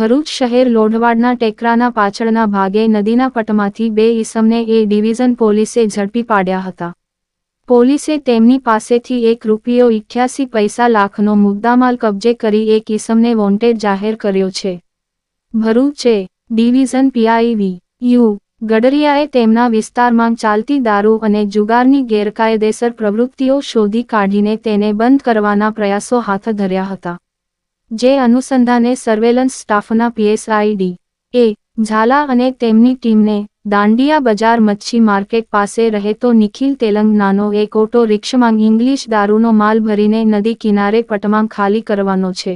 ભરૂચ શહેર લોઢવાડના ટેકરાના પાછળના ભાગે નદીના પટમાંથી 2 ઈસમને એ ડિવિઝન પોલીસે ઝડપી પાડ્યા હતા. પોલીસે તેમની પાસેથી ₹1.88 લાખનો મુદ્દામાલ કબજે કરી એક ઈસમને વોન્ટેડ જાહેર કર્યો છે. Bharuch A division PI U ગડરિયાએ તેમના વિસ્તારમાં ચાલતી દારૂ અને જુગારની ગેરકાયદેસર પ્રવૃત્તિઓ શોધી કાઢીને તેને બંધ કરવાના પ્રયાસો હાથ ધર્યા હતા. જે અનુસંધાને સર્વેલન્સ સ્ટાફના પીએસઆઈ ડી. ઝાલા અને તેમની ટીમને દાંડિયા બજાર મચ્છી માર્કેટ પાસે રહેતો નિખિલ તેલંગ નાનો એક ઓટો રિક્ષામાં ઇંગ્લિશ દારૂનો માલ ભરીને નદી કિનારે પટમાં ખાલી કરવાનો છે.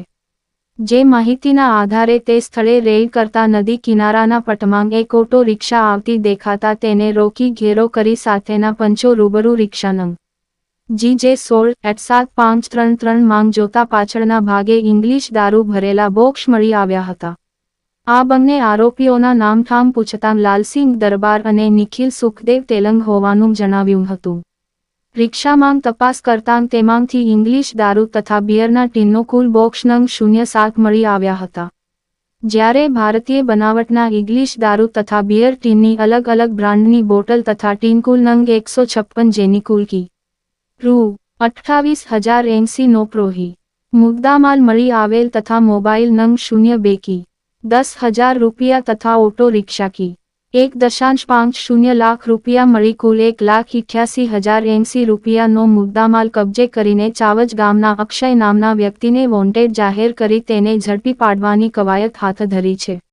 જે માહિતીના આધારે તે સ્થળે રેડ કરતા નદી કિનારાના પટમાં એક ઓટો રિક્ષા આવતી દેખાતા તેને રોકી ઘેરો કરી સાથેના પંચો રૂબરૂ રિક્ષા નંગ GJ16-7533 માંગ જોતા પાછળના ભાગે ઇંગ્લિશ દારૂ ભરેલા બોક્સ મળી આવ્યા હતા. આ બંને આરોપીઓના નામઠામ પૂછતાં લાલસિંહ દરબાર અને નિખિલ સુખદેવ તેલંગ હોવાનું જણાવ્યું હતું. રિક્ષામાં તપાસ કરતાં તેમાંથી ઇંગ્લિશ દારૂ તથા બિયરના ટીનનો કુલ બોક્સ નંગ 07 મળી આવ્યા હતા. જ્યારે ભારતીય બનાવટના ઇંગ્લિશ દારૂ તથા બિયર ટીનની અલગ અલગ બ્રાન્ડની બોટલ તથા ટીન કુલ નંગ 156 જેની કુલ કી ₹28,080 નો પ્રોહી મુદ્દામાલ મળી આવેલ તથા મોબાઈલ નંગ 02 કી ₹10,000 તથા ઓટો રિક્ષા કી ₹1.50 લાખ મળી કુલ ₹1,88,080 નો મુદ્દામાલ કબજે કરીને ચાવજ ગામના અક્ષય નામના વ્યક્તિને વોન્ટેડ જાહેર કરી તેને ઝડપી પાડવાની કવાયત હાથ ધરી છે.